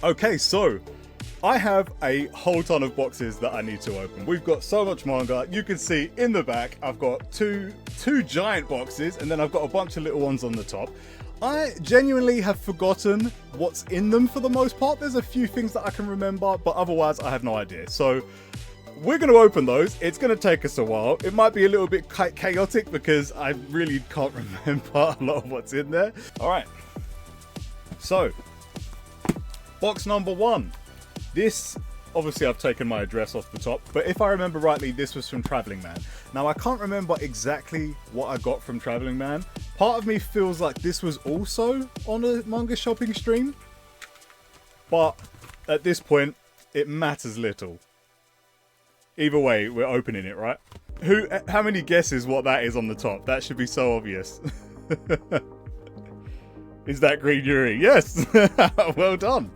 Okay, so I have a whole ton of boxes that I need to open. We've got so much manga. You can see in the back, I've got two giant boxes, and then I've got a bunch of little ones on the top. I genuinely have forgotten what's in them for the most part. There's a few things that I can remember, but otherwise I have no idea. So we're going to open those. It's going to take us a while. It might be a little bit chaotic because I really can't remember a lot of what's in there. All right. So, box number 1. This, obviously I've taken my address off the top, but if I remember rightly, this was from Travelling Man. Now I can't remember exactly what I got from Travelling Man. Part of me feels like this was also on a manga shopping stream, but at this point, it matters little. Either way, we're opening it, right? How many guesses what that is on the top? That should be so obvious. Is that Green Yuri? Yes! Well done.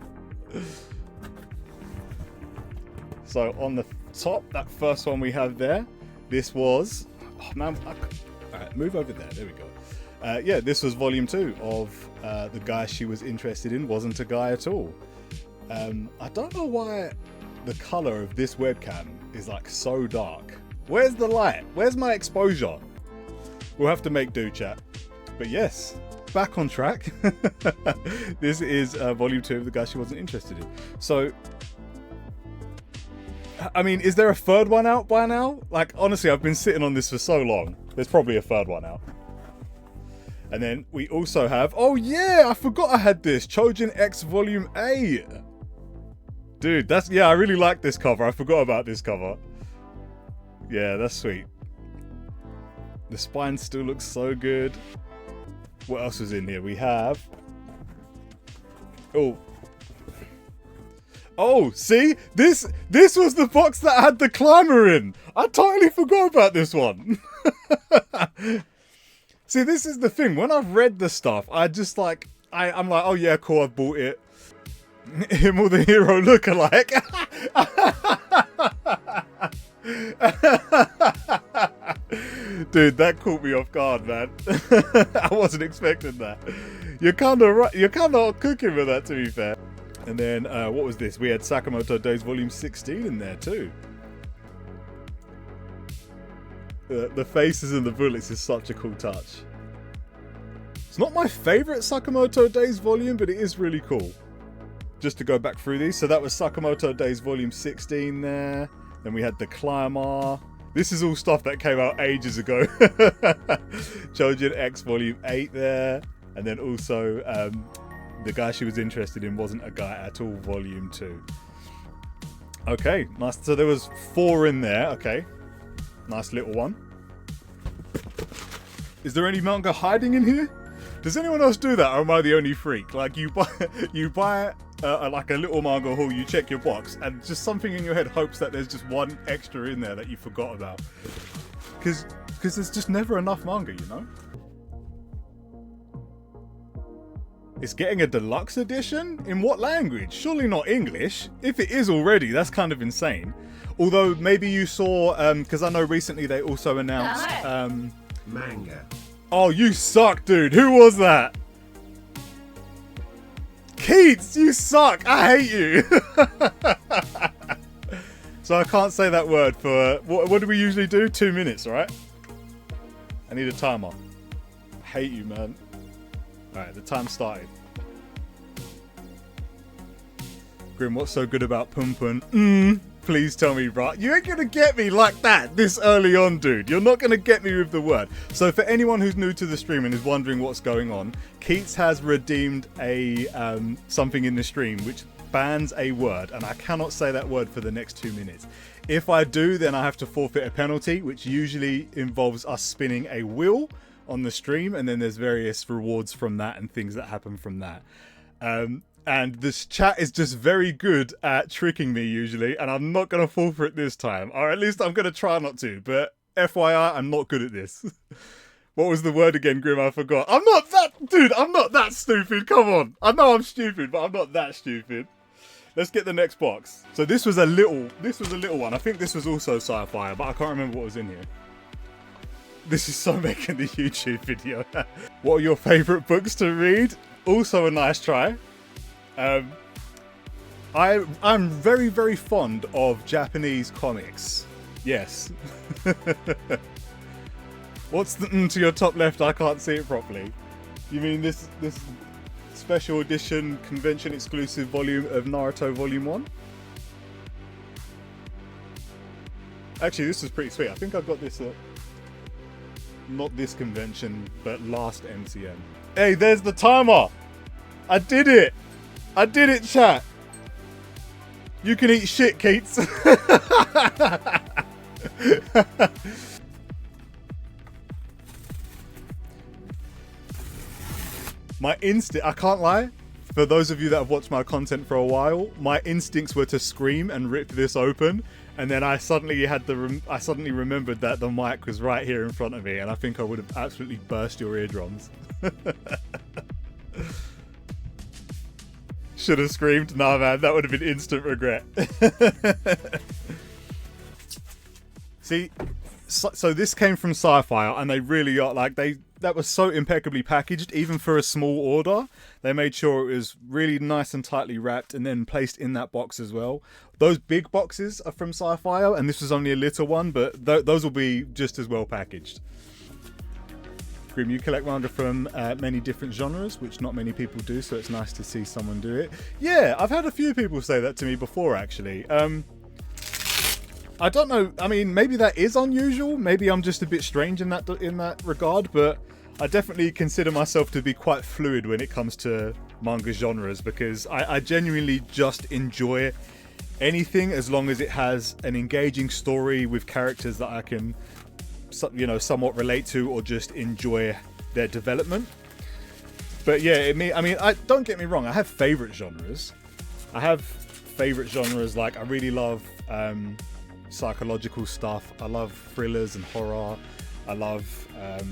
So on the top, that first one we have there, this was... Oh man, alright, move over there. There we go. Yeah, this was volume 2 of the guy she was interested in wasn't a guy at all. I don't know why the colour of this webcam is like so dark. Where's the light? Where's my exposure? We'll have to make do, chat. But yes, back on track. This is volume 2 of the guy she wasn't interested in. So, I mean, is there a third one out by now? Like, honestly, I've been sitting on this for so long. There's probably a third one out. And then we also have... Oh yeah, I forgot I had this. Chojin X Volume 8. Dude, that's... Yeah, I really like this cover. I forgot about this cover. Yeah, that's sweet. The spine still looks so good. What else was in here? We have... Oh... Oh, see? This was the box that had the climber in. I totally forgot about this one. See, this is the thing. When I've read the stuff, I just like... I'm like, oh yeah, cool, I've bought it. Him or the hero lookalike. Dude, that caught me off guard, man. I wasn't expecting that. You're kind of right. You're kind of cooking with that, to be fair. And then, what was this? We had Sakamoto Days Volume 16 in there, too. The faces and the bullets is such a cool touch. It's not my favourite Sakamoto Days volume, but it is really cool. Just to go back through these. So that was Sakamoto Days Volume 16 there. Then we had The Climber. This is all stuff that came out ages ago. Chojin X Volume 8 there. And then also... the guy she was interested in wasn't a guy at all, volume 2. Okay, nice. So there was 4 in there. Okay, nice little one. Is there any manga hiding in here? Does anyone else do that, or am I the only freak? Like you buy like a little manga haul, you check your box, and just something in your head hopes that there's just one extra in there that you forgot about. Because there's just never enough manga, you know? It's getting a deluxe edition? In what language? Surely not English. If it is already, that's kind of insane. Although maybe you saw, because I know recently they also announced... Manga. Oh, you suck, dude. Who was that? Keats, you suck. I hate you. So I can't say that word for... What do we usually do? 2 minutes, right? I need a timer. I hate you, man. Alright, the time started. Grim, what's so good about Pum Pum? Please tell me, right? You ain't gonna get me like that this early on, dude. You're not gonna get me with the word. So for anyone who's new to the stream and is wondering what's going on, Keats has redeemed a something in the stream which bans a word, and I cannot say that word for the next 2 minutes. If I do, then I have to forfeit a penalty, which usually involves us spinning a wheel on the stream, and then there's various rewards from that and things that happen from that. And this chat is just very good at tricking me usually, and I'm not going to fall for it this time. Or at least I'm going to try not to, but FYI, I'm not good at this. What was the word again, Grim? I forgot. I'm not that... Dude, I'm not that stupid. Come on. I know I'm stupid, but I'm not that stupid. Let's get the next box. So this was a little one. I think this was also Scifier, but I can't remember what was in here. This is so making the YouTube video. What are your favourite books to read? Also a nice try. I'm very, very fond of Japanese comics. Yes. What's the to your top left? I can't see it properly. You mean this special edition convention exclusive volume of Naruto Volume 1? Actually, this is pretty sweet. I think I got this at not this convention, but last MCM. Hey, there's the timer! I did it! I did it, chat! You can eat shit, Keats! My instinct, I can't lie, for those of you that have watched my content for a while, my instincts were to scream and rip this open, and then I suddenly remembered that the mic was right here in front of me, and I think I would have absolutely burst your eardrums. Should have screamed. Nah, man, that would have been instant regret. See, so this came from Scifier, and they really are like that was so impeccably packaged, even for a small order. They made sure it was really nice and tightly wrapped, and then placed in that box as well. Those big boxes are from Scifier, and this was only a little one, but those will be just as well packaged. Grim, you collect manga from many different genres, which not many people do, so it's nice to see someone do it. Yeah, I've had a few people say that to me before, actually. I don't know. I mean, maybe that is unusual. Maybe I'm just a bit strange in that regard, but I definitely consider myself to be quite fluid when it comes to manga genres, because I genuinely just enjoy anything as long as it has an engaging story with characters that I can, you know, somewhat relate to or just enjoy their development. But yeah, don't get me wrong, I have favorite genres. Like I really love psychological stuff. I love thrillers and horror. I love a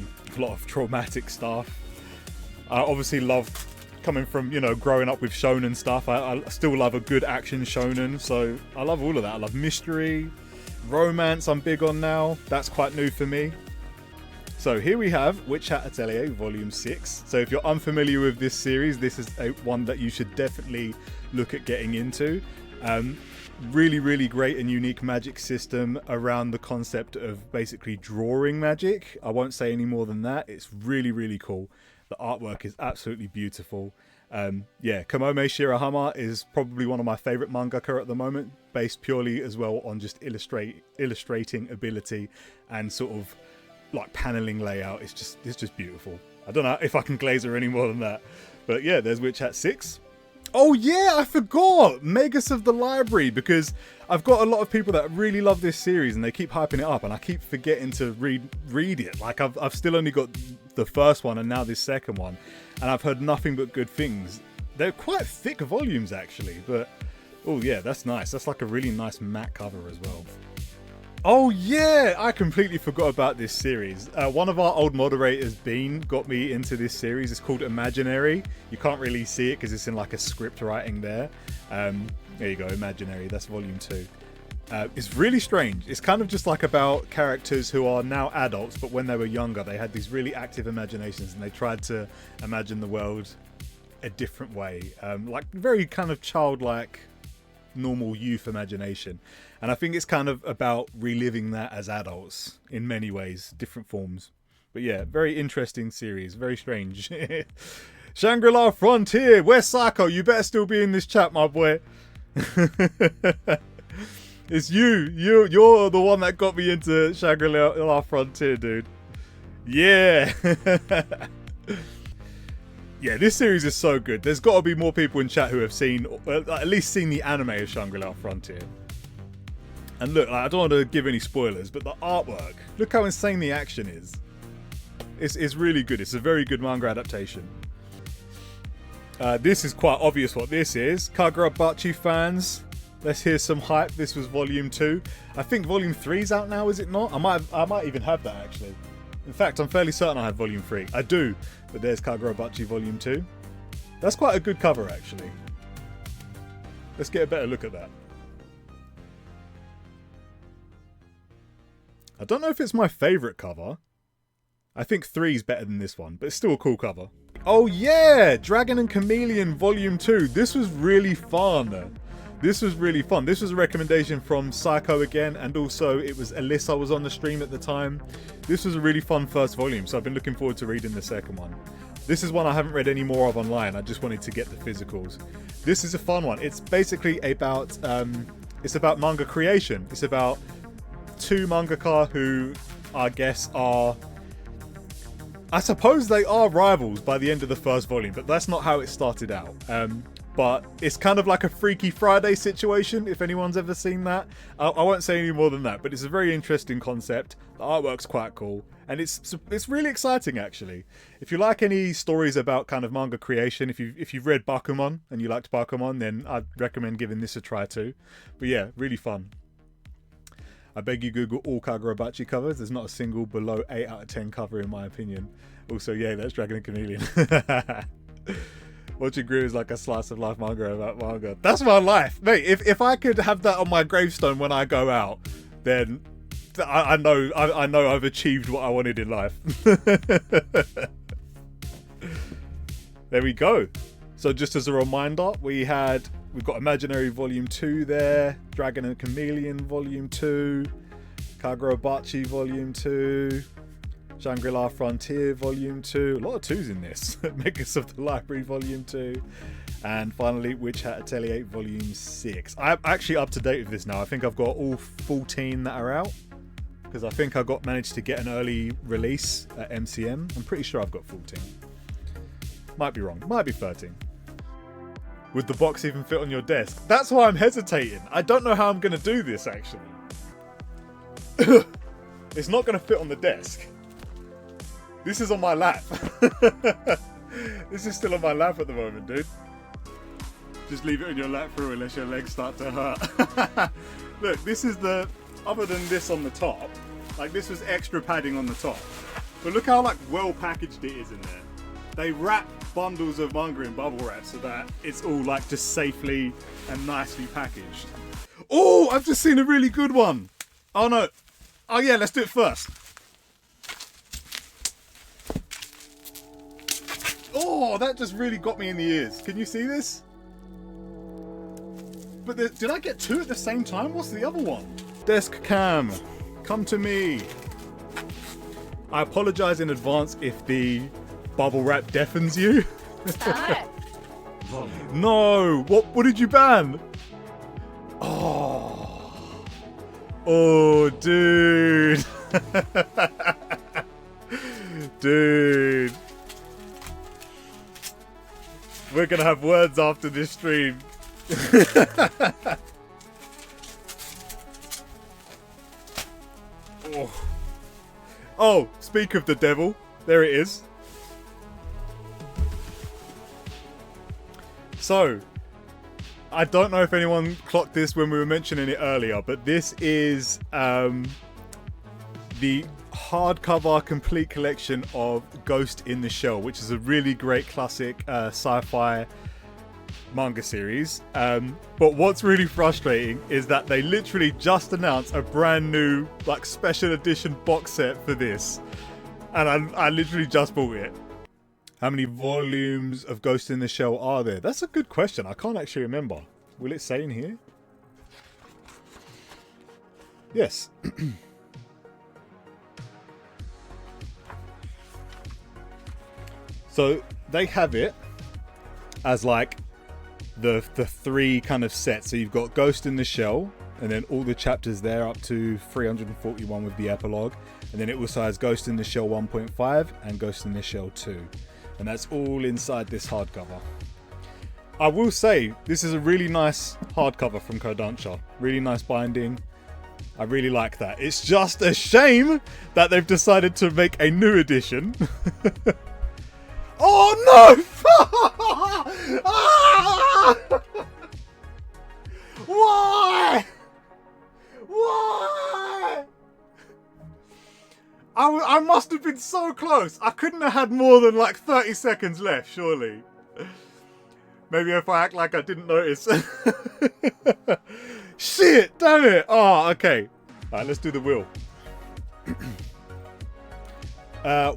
lot of traumatic stuff. I obviously love, coming from, you know, growing up with shonen stuff, I still love a good action shonen, so I love all of that. I love mystery, romance I'm big on now. That's quite new for me. So here we have Witch Hat Atelier Volume 6. So if you're unfamiliar with this series, this is one that you should definitely look at getting into. Really great and unique magic system around the concept of basically drawing magic. I won't say any more than that. It's really cool. The artwork is absolutely beautiful. Yeah, Kamome Shirahama is probably one of my favorite mangaka at the moment, based purely as well on just illustrating ability and sort of like paneling layout. It's just beautiful. I don't know if I can glaze her any more than that. But yeah, there's Witch Hat 6. Oh yeah, I forgot! Magus of the Library, because I've got a lot of people that really love this series and they keep hyping it up, and I keep forgetting to read it. Like I've still only got the first one and now this second one, and I've heard nothing but good things. They're quite thick volumes actually, but oh yeah, that's nice. That's like a really nice matte cover as well. Oh yeah, I completely forgot about this series. One of our old moderators, Bean, got me into this series. It's called Imaginary. You can't really see it because it's in like a script writing there. There you go, Imaginary. That's volume 2. It's really strange. It's kind of just like about characters who are now adults, but when they were younger, they had these really active imaginations and they tried to imagine the world a different way. Like very kind of childlike, normal youth imagination. And I think it's kind of about reliving that as adults in many ways, different forms. But yeah, very interesting series, very strange. Shangri-La Frontier, where's Psycho? You better still be in this chat, my boy. It's you're the one that got me into Shangri-La Frontier, dude. Yeah. Yeah, this series is so good. There's got to be more people in chat who have seen, at least seen the anime of Shangri-La Frontier. And look, I don't want to give any spoilers, but the artwork, look how insane the action is. It's really good. It's a very good manga adaptation. This is quite obvious what this is. Kagurabachi fans, let's hear some hype. This was volume 2. I think volume 3 is out now, is it not? I might even have that actually. In fact, I'm fairly certain I have volume 3. I do, but there's Kagurabachi volume 2. That's quite a good cover actually. Let's get a better look at that. I don't know if it's my favourite cover. I think 3 is better than this one, but it's still a cool cover. Oh yeah! Dragon and Chameleon Volume 2. This was really fun. This was really fun. This was a recommendation from Psycho again, and also it was Alyssa was on the stream at the time. This was a really fun first volume, so I've been looking forward to reading the second one. This is one I haven't read any more of online. I just wanted to get the physicals. This is a fun one. It's basically about manga creation. It's about two mangaka who I guess are, I suppose they are rivals by the end of the first volume, but that's not how it started out. But it's kind of like a Freaky Friday situation, if anyone's ever seen that. I won't say any more than that, but it's a very interesting concept. The artwork's quite cool, and it's really exciting, actually. If you like any stories about kind of manga creation, if you've read Bakuman and you liked Bakuman, then I'd recommend giving this a try too. But yeah, really fun. I beg you Google all Kagurabachi covers. There's not a single below 8 out of 10 cover in my opinion. Also, yeah, that's Dragon and Chameleon. Watching Grim is like a slice of life manga about manga. That's my life, mate. If I could have that on my gravestone when I go out, then I know I've achieved what I wanted in life. There we go. So just as a reminder, we've got Imaginary Volume 2 there, Dragon and Chameleon Volume 2, Kagurabachi Volume 2, Shangri-La Frontier Volume 2, a lot of 2s in this, Makers of the Library Volume 2, and finally Witch Hat Atelier Volume 6. I'm actually up to date with this now. I think I've got all 14 that are out, because I think I managed to get an early release at MCM. I'm pretty sure I've got 14. Might be wrong, might be 13. Would the box even fit on your desk? That's why I'm hesitating. I don't know how I'm going to do this, actually. It's not going to fit on the desk. This is on my lap. This is still on my lap at the moment, dude. Just leave it on your lap through unless your legs start to hurt. Look, this is other than this on the top, like this was extra padding on the top. But look how like well packaged it is in there. They wrap bundles of manga in bubble wrap so that it's all like just safely and nicely packaged. Oh, I've just seen a really good one. Oh no. Oh yeah, let's do it first. Oh, that just really got me in the ears. Can you see this? But did I get two at the same time? What's the other one? Desk cam, come to me. I apologize in advance if the bubble wrap deafens you. No, what did you ban? Oh, dude. Dude. We're gonna have words after this stream. Oh, speak of the devil. There it is. So, I don't know if anyone clocked this when we were mentioning it earlier, but this is the hardcover complete collection of Ghost in the Shell, which is a really great classic sci-fi manga series. But what's really frustrating is that they literally just announced a brand new like special edition box set for this, and I literally just bought it. How many volumes of Ghost in the Shell are there? That's a good question. I can't actually remember. Will it say in here? Yes. So they have it as like the three kind of sets. So you've got Ghost in the Shell, and then all the chapters there up to 341 with the epilogue. And then it also has Ghost in the Shell 1.5 and Ghost in the Shell 2. And that's all inside this hardcover. I will say, this is a really nice hardcover from Kodansha. Really nice binding. I really like that. It's just a shame that they've decided to make a new edition. Oh no! Why? Why? I must have been so close. I couldn't have had more than like 30 seconds left, surely. Maybe if I act like I didn't notice. Shit, damn it. Oh, okay. Alright, let's do the wheel.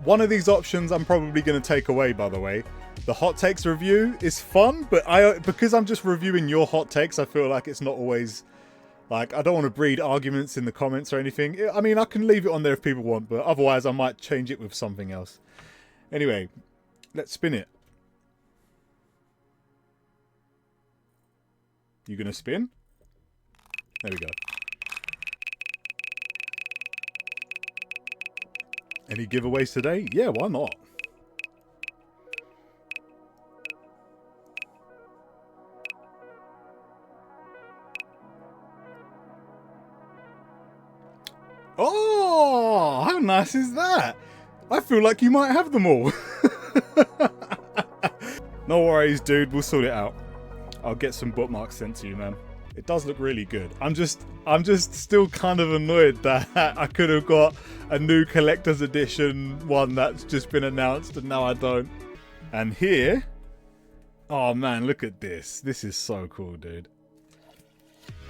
One of these options I'm probably going to take away, by the way. The hot takes review is fun, but because I'm just reviewing your hot takes, I feel like it's not always, like, I don't want to breed arguments in the comments or anything. I mean, I can leave it on there if people want, but otherwise I might change it with something else. Anyway, let's spin it. You gonna spin? There we go. Any giveaways today? Yeah, why not? Oh, how nice is that? I feel like you might have them all. No worries, dude. We'll sort it out. I'll get some bookmarks sent to you, man. It does look really good. I'm just still kind of annoyed that I could have got a new collector's edition one that's just been announced and now I don't. And here, oh man, look at this. This is so cool, dude.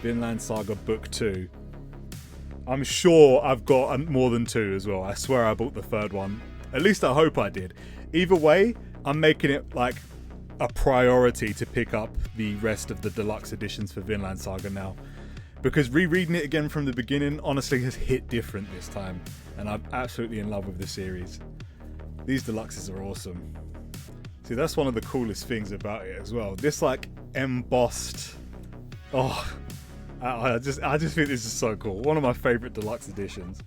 Vinland Saga Book 2. I'm sure I've got more than 2 as well. I swear I bought the 3rd one. At least I hope I did. Either way, I'm making it like a priority to pick up the rest of the deluxe editions for Vinland Saga now. Because rereading it again from the beginning honestly has hit different this time. And I'm absolutely in love with the series. These deluxes are awesome. See, that's one of the coolest things about it as well. This like embossed... Oh... I just think this is so cool. One of my favourite deluxe editions.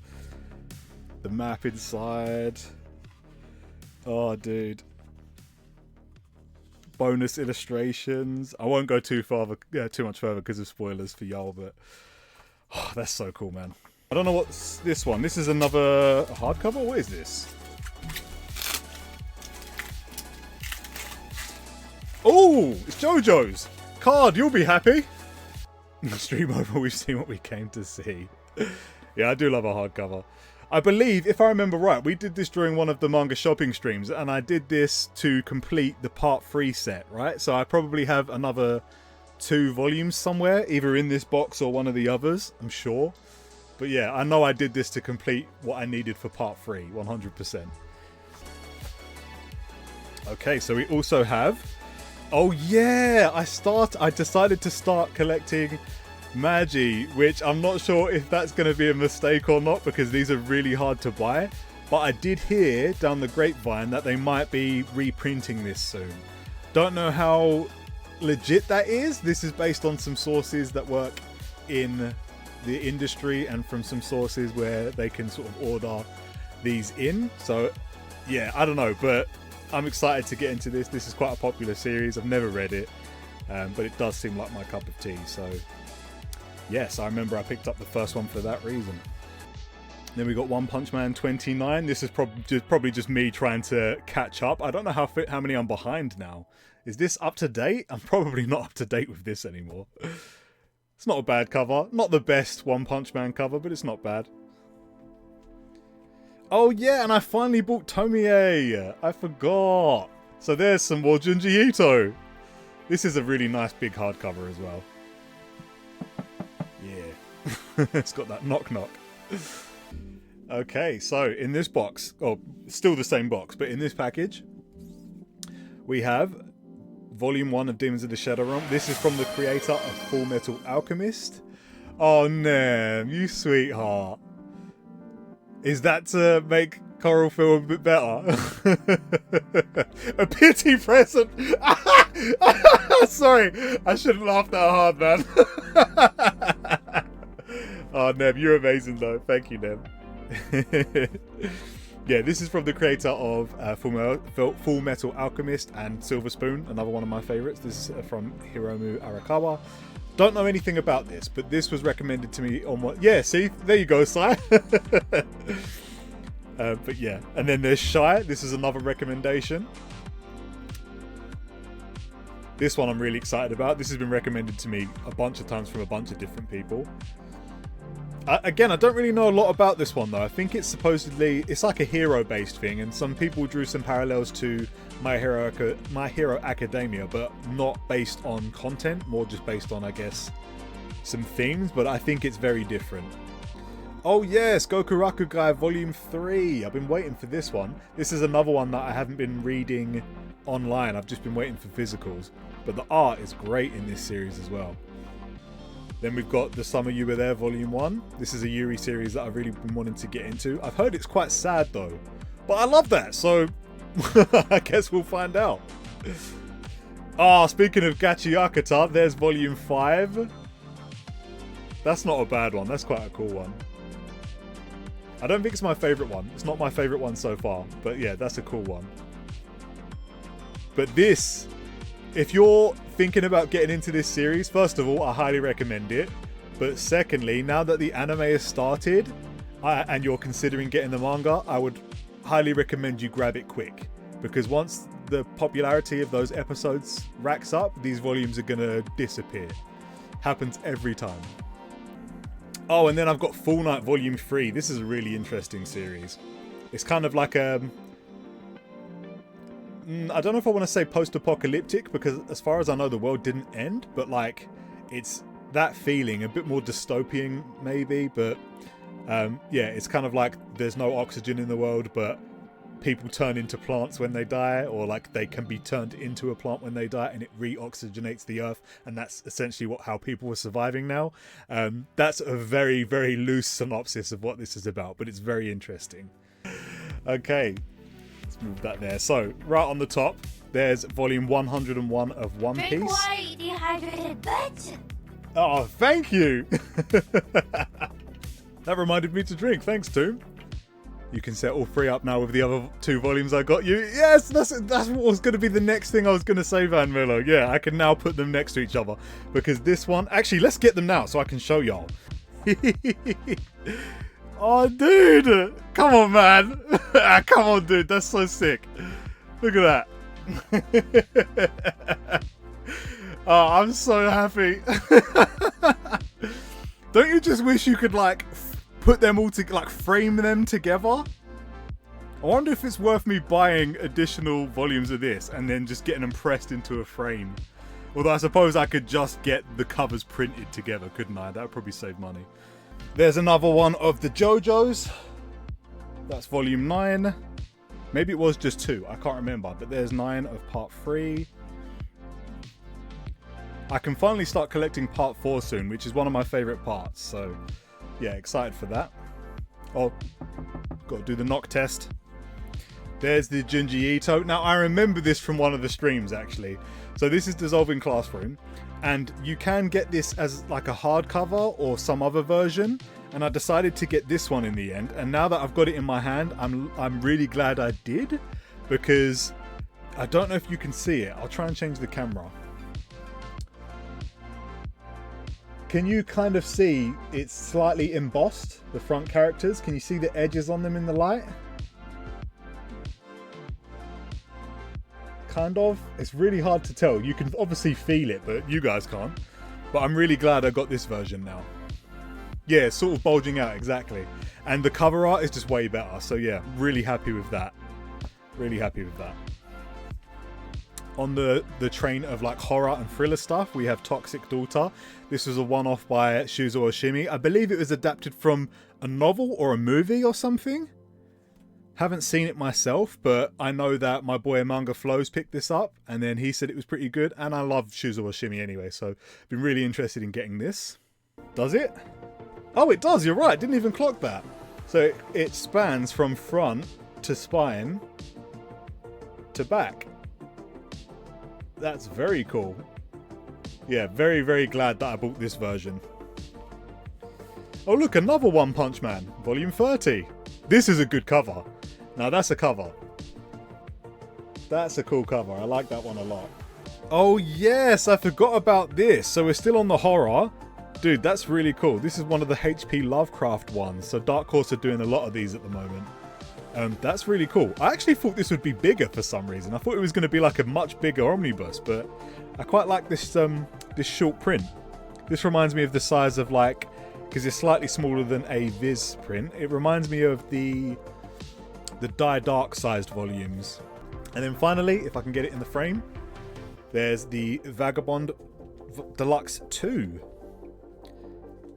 The map inside. Oh, dude. Bonus illustrations. I won't go too much further because of spoilers for y'all, but oh, that's so cool, man. I don't know what's this one. This is another hardcover. What is this? Oh, it's JoJo's card. You'll be happy. Stream over, we've seen what we came to see. Yeah, I do love a hardcover. I believe, if I remember right, we did this during one of the manga shopping streams, and I did this to complete the part 3 set, right? So I probably have another 2 volumes somewhere, either in this box or one of the others, I'm sure. But yeah, I know I did this to complete what I needed for part 3, 100%. Okay, so we also have... Oh yeah, I decided to start collecting Magi, which I'm not sure if that's going to be a mistake or not because these are really hard to buy. But I did hear down the grapevine that they might be reprinting this soon. Don't know how legit that is. This is based on some sources that work in the industry and from some sources where they can sort of order these in. So yeah, I don't know, but I'm excited to get into this. This is quite a popular series. I've never read it, but it does seem like my cup of tea. So, yes, I remember I picked up the first one for that reason. Then we got One Punch Man 29. This is probably just me trying to catch up. I don't know how many I'm behind now. Is this up to date? I'm probably not up to date with this anymore. It's not a bad cover. Not the best One Punch Man cover, but it's not bad. Oh yeah, and I finally bought Tomie. I forgot. So there's some more Junji Ito. This is a really nice big hardcover as well. Yeah. It's got that knock knock. Okay, so in this box, oh, still the same box, but in this package, we have Volume 1 of Demons of the Shadow Realm. This is from the creator of Full Metal Alchemist. Oh, Nam, you sweetheart. Is that to make Coral feel a bit better? A pity present. Sorry, I shouldn't laugh that hard, man. Oh, Neb, you're amazing, though. Thank you, Neb. Yeah, this is from the creator of Full Metal Alchemist and Silver Spoon, another one of my favorites. This is from Hiromu Arakawa. Don't know anything about this, but this was recommended to me on what... Yeah, see? There you go, Si. But yeah. And then there's Shy. This is another recommendation. This one I'm really excited about. This has been recommended to me a bunch of times from a bunch of different people. Again, I don't really know a lot about this one, though. I think it's supposedly... It's like a hero-based thing, and some people drew some parallels to My Hero Academia, but not based on content, more just based on, I guess, some themes, but I think it's very different. Oh yes, Goku Rakugai Volume 3. I've been waiting for this one. This is another one that I haven't been reading online. I've just been waiting for physicals. But the art is great in this series as well. Then we've got The Summer You Were There Volume 1. This is a Yuri series that I've really been wanting to get into. I've heard it's quite sad though. But I love that, so I guess we'll find out. Speaking of Gachi Akata, there's Volume 5. That's not a bad one. That's quite a cool one. I don't think it's my favourite one. It's not my favourite one so far. But yeah, that's a cool one. But this, if you're thinking about getting into this series, first of all, I highly recommend it. But secondly, now that the anime has started and you're considering getting the manga, I would highly recommend you grab it quick. Because once the popularity of those episodes racks up, these volumes are going to disappear. Happens every time. Oh, and then I've got Full Night Volume 3. This is a really interesting series. It's kind of like I don't know if I want to say post-apocalyptic, because as far as I know, the world didn't end. But like, it's that feeling, a bit more dystopian maybe. But yeah, it's kind of like there's no oxygen in the world, but people turn into plants when they die, or like they can be turned into a plant when they die, and it re-oxygenates the earth, and that's essentially how people are surviving now. That's a very, very loose synopsis of what this is about, but it's very interesting. Okay, let's move that there. So right on the top, there's volume 101 of One Piece. Drink water, you dehydrated bitch! Oh, thank you. That reminded me to drink. Thanks, Toom. You can set all three up now with the other 2 volumes I got you. Yes, that's what was going to be the next thing I was going to say, Van Miller. Yeah, I can now put them next to each other. Because this one... Actually, let's get them now so I can show y'all. Oh, dude. Come on, man. Come on, dude. That's so sick. Look at that. Oh, I'm so happy. Don't you just wish you could, like... put them all to like frame them together? I wonder if it's worth me buying additional volumes of this and then just getting them pressed into a frame. Although I suppose I could just get the covers printed together, couldn't I? That would probably save money. There's another one of the JoJo's. That's volume 9. Maybe it was just 2. I can't remember. But there's 9 of part 3. I can finally start collecting part 4 soon, which is one of my favourite parts. So... yeah, excited for that. Oh, got to do the knock test. There's the Junji Ito. Now, I remember this from one of the streams, actually. So this is Dissolving Classroom. And you can get this as like a hardcover or some other version. And I decided to get this one in the end. And now that I've got it in my hand, I'm really glad I did. Because I don't know if you can see it. I'll try and change the camera. Can you kind of see it's slightly embossed, the front characters? Can you see the edges on them in the light? Kind of. It's really hard to tell. You can obviously feel it, but you guys can't. But I'm really glad I got this version now. Yeah, it's sort of bulging out, exactly. And the cover art is just way better. So yeah, really happy with that. Really happy with that. On the train of like horror and thriller stuff, we have Toxic Daughter. This was a one-off by Shuzo Oshimi. I believe it was adapted from a novel or a movie or something. Haven't seen it myself, but I know that my boy Manga Flows picked this up, and then he said it was pretty good, and I love Shuzo Oshimi anyway, so I've been really interested in getting this. Does it? Oh, it does, you're right, didn't even clock that. So it spans from front to spine to back. That's very cool. Yeah, very, very glad that I bought this version. Oh look, another One Punch Man, volume 30. This is a good cover. Now that's a cover. That's a cool cover. I like that one a lot. Oh yes, I forgot about this. So we're still on the horror. Dude, that's really cool. This is one of the HP Lovecraft ones. So Dark Horse are doing a lot of these at the moment. That's really cool. I actually thought this would be bigger for some reason. I thought it was going to be like a much bigger omnibus, but I quite like this this short print. This reminds me of the size of like, because it's slightly smaller than a Viz print. It reminds me of the Die Dark sized volumes. And then finally, if I can get it in the frame, there's the Vagabond Deluxe 2.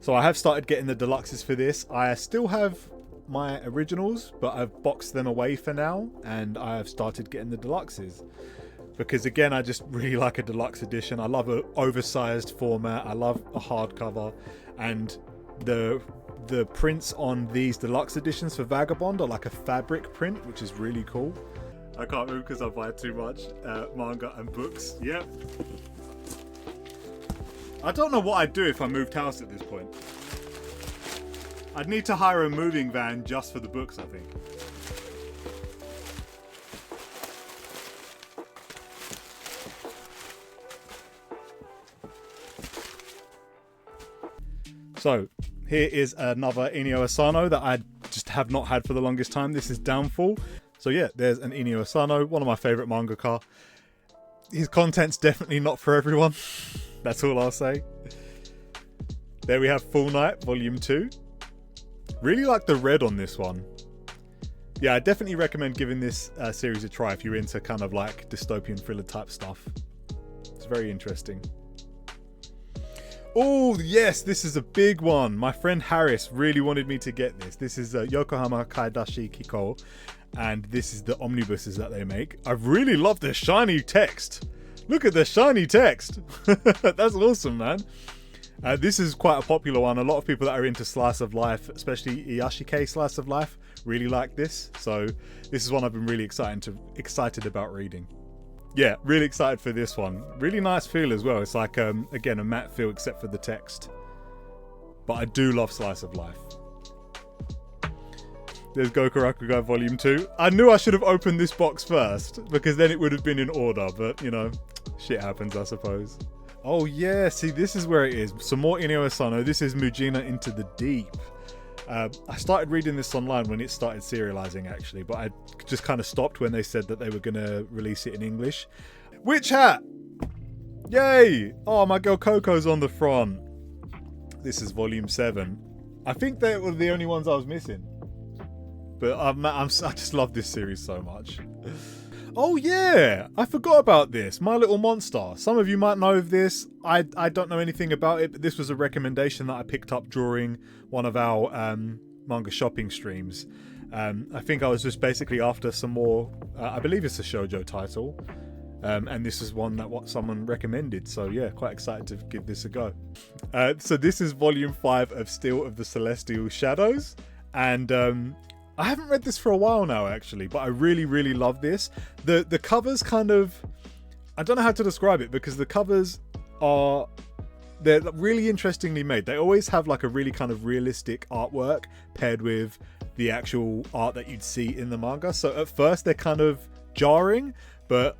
So I have started getting the deluxes for this. I still have my originals, but I've boxed them away for now, and I have started getting the deluxes. because again, I just really like a deluxe edition. I love an oversized format. I love a hardcover, and the prints on these deluxe editions for Vagabond are like a fabric print, which is really cool. I can't move because I buy too much manga and books. Yep. I don't know what I'd do if I moved house at this point. I'd need to hire a moving van just for the books, I think. So, here is another Inio Asano that I just have not had for the longest time. This is Downfall. So yeah, there's an Inio Asano, one of my favourite mangaka. His content's definitely not for everyone. That's all I'll say. There we have Full Night, Volume 2. Really like the red on this one. Yeah, I definitely recommend giving this series a try if you're into kind of like dystopian thriller type stuff. It's very interesting. Oh, yes, this is a big one. My friend Harris really wanted me to get this. This is Yokohama Kaidashi Kiko, and this is the omnibuses that they make. I really love the shiny text. Look at the shiny text. That's awesome, man. This is quite a popular one. A lot of people that are into slice of life, especially Iyashikei slice of life, really like this. So this is one I've been really excited about reading. Yeah, really excited for this one. Really nice feel as well. It's like, again, a matte feel except for the text. But I do love slice of life. There's Goku Rakugo Volume 2. I knew I should have opened this box first, because then it would have been in order. But, you know, shit happens, I suppose. Oh, yeah. See, this is where it is. Some more Inio Asano. This is Mujina Into the Deep. I started reading this online when it started serializing, actually, but I just kind of stopped when they said that they were going to release it in English. Witch Hat! Yay! Oh, my girl Coco's on the front. This is Volume 7. I think they were the only ones I was missing. But I just love this series so much. Oh yeah, I forgot about this. My Little Monster. Some of you might know of this. I don't know anything about it, but this was a recommendation that I picked up during one of our manga shopping streams. I think I was just basically after some more, I believe it's a shoujo title, and this is one that someone recommended. So yeah, quite excited to give this a go. So this is Volume 5 of Steel of the Celestial Shadows, and I haven't read this for a while now, actually, but I really, really love this. The covers kind of... I don't know how to describe it, because the covers they're really interestingly made. They always have like a really kind of realistic artwork paired with the actual art that you'd see in the manga. So at first they're kind of jarring, but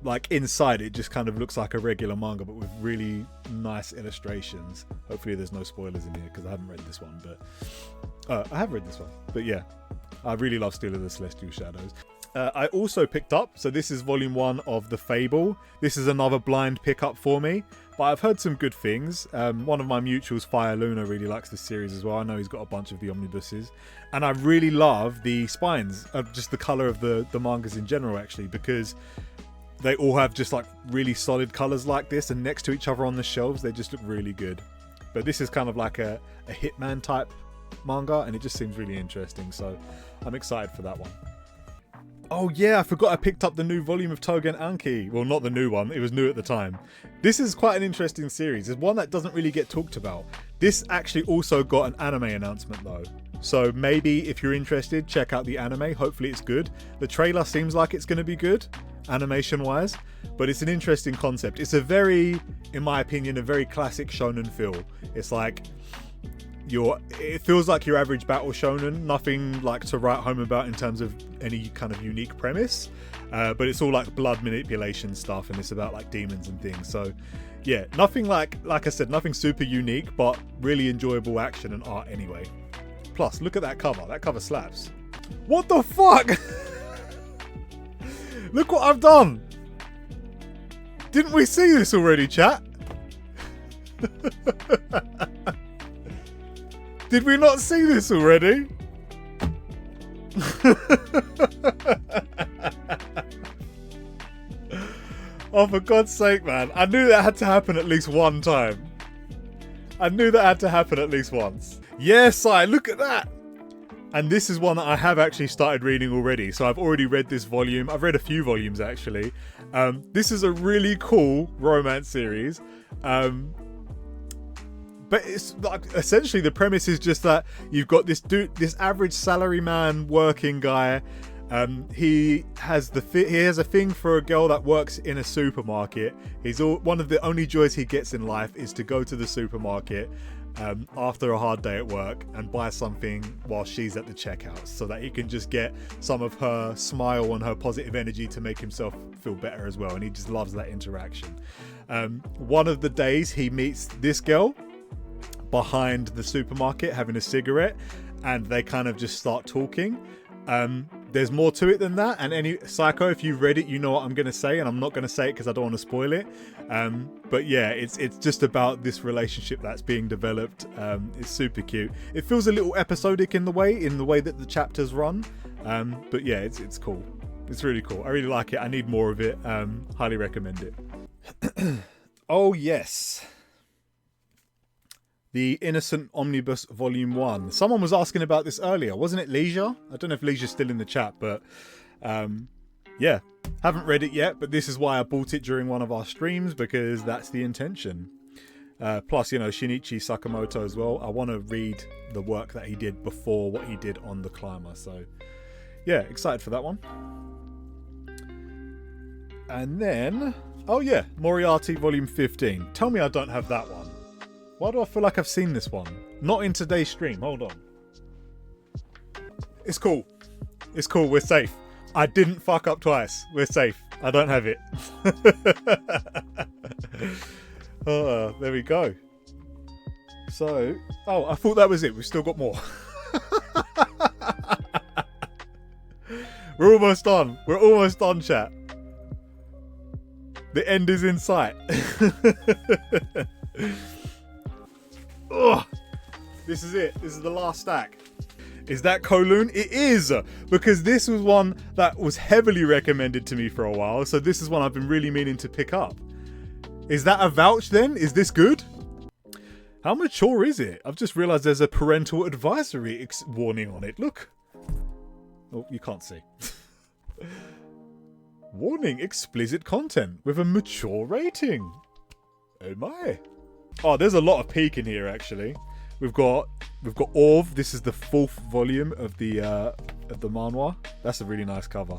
like inside it just kind of looks like a regular manga, but with really nice illustrations. Hopefully there's no spoilers in here, because I haven't read this one, but I have read this one. But yeah, I really love Steel of the Celestial Shadows. I also picked up, so this is Volume 1 of The Fable. This is another blind pickup for me, but I've heard some good things. One of my mutuals, Fire Luna, really likes this series as well. I know he's got a bunch of the omnibuses. And I really love the spines, just the colour of the mangas in general, actually, because they all have just like really solid colours like this, and next to each other on the shelves, they just look really good. But this is kind of like a Hitman type manga, and it just seems really interesting, so I'm excited for that one. Oh yeah, I forgot I picked up the new volume of Tougen Anki. Well, not the new one, it was new at the time. This is quite an interesting series. It's one that doesn't really get talked about. This actually also got an anime announcement though. So maybe if you're interested, check out the anime. Hopefully it's good. The trailer seems like it's going to be good, animation wise, but it's an interesting concept. It's a very, in my opinion, a very classic shonen feel. It's like, it feels like your average battle shonen, nothing like to write home about in terms of any kind of unique premise, but it's all like blood manipulation stuff, and it's about like demons and things. So yeah, nothing like I said, nothing super unique, but really enjoyable action and art anyway. Plus, look at that cover slaps. What the fuck? Look what I've done. Didn't we see this already, chat? Did we not see this already? Oh, for God's sake, man. I knew that had to happen at least one time. I knew that had to happen at least once. Yes, look at that. And this is one that I have actually started reading already. So I've already read this volume. I've read a few volumes, actually. This is a really cool romance series. But it's like essentially the premise is just that you've got this dude, this average salaryman working guy. He has a thing for a girl that works in a supermarket. One of the only joys he gets in life is to go to the supermarket after a hard day at work and buy something while she's at the checkout, so that he can just get some of her smile and her positive energy to make himself feel better as well. And he just loves that interaction. One of the days he meets this girl behind the supermarket having a cigarette, and they kind of just start talking. There's more to it than that, and any Psycho, if you've read it, you know what I'm going to say, and I'm not going to say it because I don't want to spoil it. But yeah, it's just about this relationship that's being developed. It's super cute. It feels a little episodic in the way that the chapters run. But yeah, it's cool. It's really cool. I really like it. I need more of it. Highly recommend it. Oh yes. The Innocent Omnibus Volume 1. Someone was asking about this earlier. Wasn't it Leisure? I don't know if Leisure's still in the chat, but yeah. Haven't read it yet, but this is why I bought it during one of our streams, because that's the intention. Plus, you know, Shinichi Sakamoto as well. I want to read the work that he did before what he did on The Climber. So, yeah, excited for that one. And then, oh yeah, Moriarty Volume 15. Tell me I don't have that one. Why do I feel like I've seen this one? Not in today's stream. Hold on. It's cool. It's cool. We're safe. I didn't fuck up twice. We're safe. I don't have it. Oh, there we go. So, oh, I thought that was it. We've still got more. We're almost done. We're almost done, chat. The end is in sight. Ugh. This is it. This is the last stack. Is that Kowloon? It is, because this was one that was heavily recommended to me for a while. So this is one I've been really meaning to pick up. Is that a vouch then? Is this good? How mature is it? I've just realized there's a parental advisory warning on it. Look. Oh, you can't see. Warning, explicit content with a mature rating. Oh my. Oh, there's a lot of peek in here actually. We've got Orv. This is the 4th volume of the manhwa. That's a really nice cover.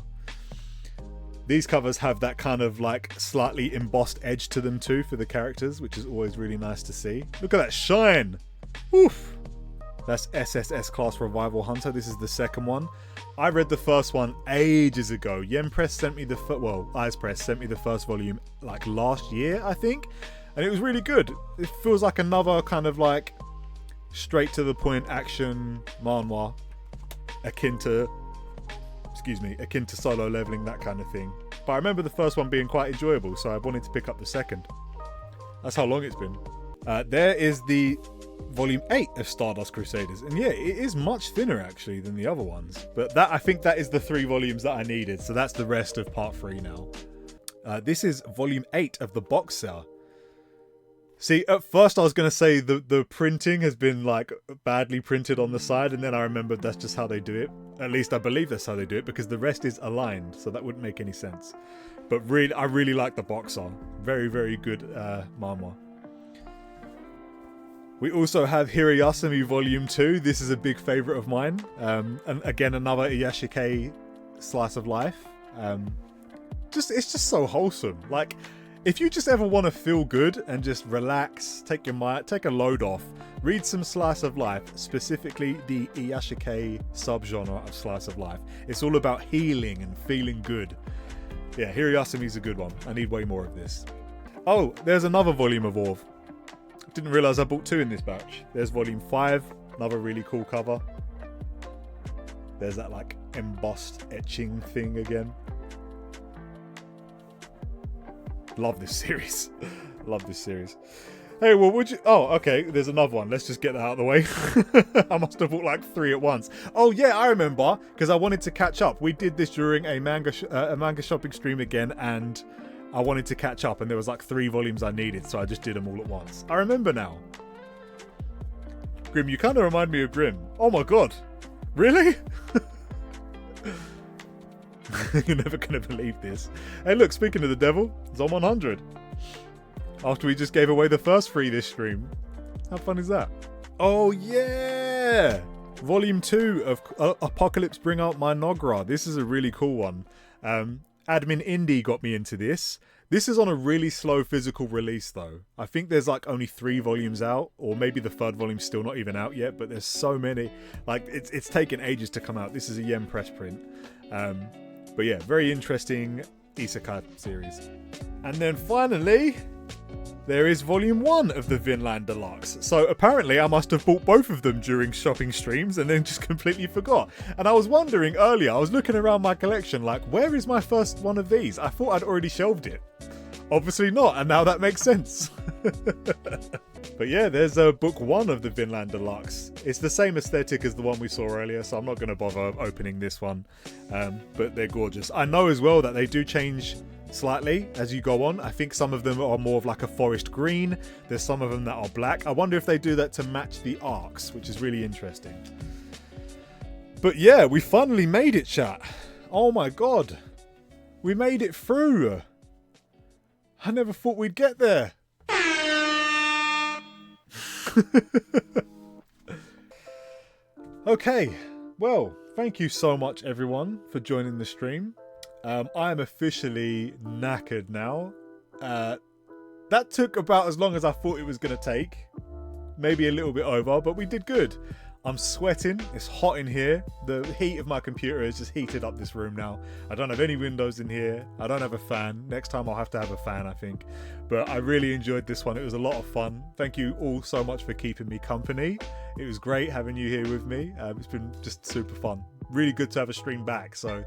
These covers have that kind of like slightly embossed edge to them too for the characters, which is always really nice to see. Look at that shine. Oof. That's SSS Class Revival Hunter. This is the second one. I read the first one ages ago. Yen Press sent me Eyes Press sent me the first volume like last year, I think. And it was really good. It feels like another kind of like straight to the point action manhwa, akin to Solo Leveling, that kind of thing. But I remember the first one being quite enjoyable, so I wanted to pick up the second. That's how long it's been. There is the Volume 8 of Stardust Crusaders. And yeah, it is much thinner actually than the other ones. But I think that is the 3 volumes that I needed. So that's the rest of Part 3 now. This is Volume 8 of the box set. See, at first I was going to say the printing has been like badly printed on the side, and then I remembered that's just how they do it. At least I believe that's how they do it, because the rest is aligned, so that wouldn't make any sense. But really, I really like the box art. Very, very good manhwa. We also have Hirayasumi Volume 2. This is a big favourite of mine. And again, another Iyashikei slice of life. It's just so wholesome. Like, if you just ever want to feel good and just relax, take a load off, read some slice of life, specifically the Iyashikei subgenre of slice of life. It's all about healing and feeling good. Yeah, Hirayasumi's a good one. I need way more of this. Oh, there's another volume of Orv. Didn't realise I bought 2 in this batch. There's Volume 5, another really cool cover. There's that like embossed etching thing again. Love this series. Love this series. Hey, well, would you... Oh, okay, there's another one. Let's just get that out of the way. I must have bought like 3 at once. Oh, yeah, I remember, because I wanted to catch up. We did this during a manga shopping stream again, and I wanted to catch up, and there was like 3 volumes I needed, so I just did them all at once. I remember now. Grim, you kind of remind me of Grim. Oh my god. Really? You're never going to believe this. Hey, look, speaking of the devil, Zom 100. After we just gave away the first 3 this stream. How fun is that? Oh, yeah! Volume 2 of Apocalypse Bring Out My Nogra. This is a really cool one. Admin Indie got me into this. This is on a really slow physical release, though. I think there's like only 3 volumes out, or maybe the 3rd volume's still not even out yet, but there's so many. Like, it's taken ages to come out. This is a Yen press print. But yeah, very interesting isekai series. And then finally, there is volume 1 of the Vinland Deluxe. So apparently I must have bought both of them during shopping streams and then just completely forgot. And I was wondering earlier, I was looking around my collection like, where is my first one of these? I thought I'd already shelved it. Obviously not, and now that makes sense. But yeah, there's book 1 of the Vinland Deluxe. It's the same aesthetic as the one we saw earlier, so I'm not going to bother opening this one. But they're gorgeous. I know as well that they do change slightly as you go on. I think some of them are more of like a forest green. There's some of them that are black. I wonder if they do that to match the arcs, which is really interesting. But yeah, we finally made it, chat. Oh my god. We made it through. I never thought we'd get there. Okay, well, thank you so much everyone for joining the stream. I am officially knackered now. That took about as long as I thought it was going to take. Maybe a little bit over, but we did good. I'm sweating. It's hot in here. The heat of my computer has just heated up this room now. I don't have any windows in here. I don't have a fan. Next time I'll have to have a fan, I think. But I really enjoyed this one. It was a lot of fun. Thank you all so much for keeping me company. It was great having you here with me. It's been just super fun. Really good to have a stream back. So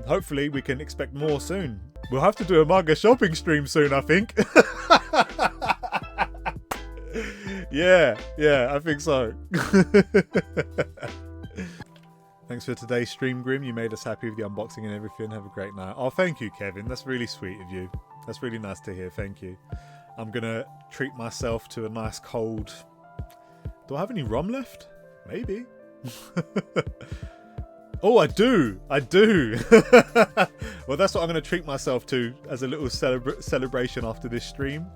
hopefully we can expect more soon. We'll have to do a manga shopping stream soon, I think. Yeah, I think so. Thanks for today's stream, Grim. You made us happy with the unboxing and everything. Have a great night. Oh, thank you, Kevin. That's really sweet of you. That's really nice to hear. Thank you. I'm going to treat myself to a nice cold... Do I have any rum left? Maybe. Oh, I do. Well, that's what I'm going to treat myself to as a little celebration after this stream.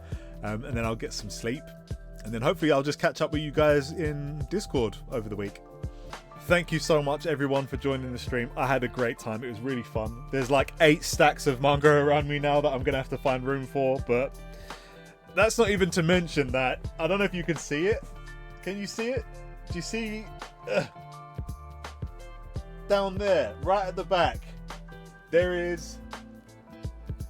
And then I'll get some sleep. And then hopefully I'll just catch up with you guys in Discord over the week. Thank you so much everyone for joining the stream. I had a great time. It was really fun. There's like 8 stacks of manga around me now that I'm going to have to find room for. But that's not even to mention that. I don't know if you can see it. Can you see it? Do you see? Down there, right at the back. There's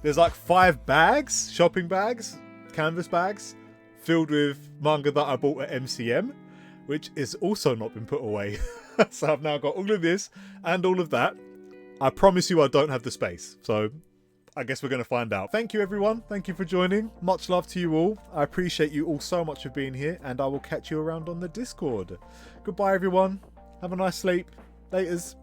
like 5 bags, shopping bags, canvas bags, filled with manga that I bought at MCM, which is also not been put away. So I've now got all of this and all of that. I promise you I don't have the space. So I guess we're going to find out. Thank you everyone. Thank you for joining. Much love to you all. I appreciate you all so much for being here, and I will catch you around on the Discord. Goodbye everyone. Have a nice sleep. Laters.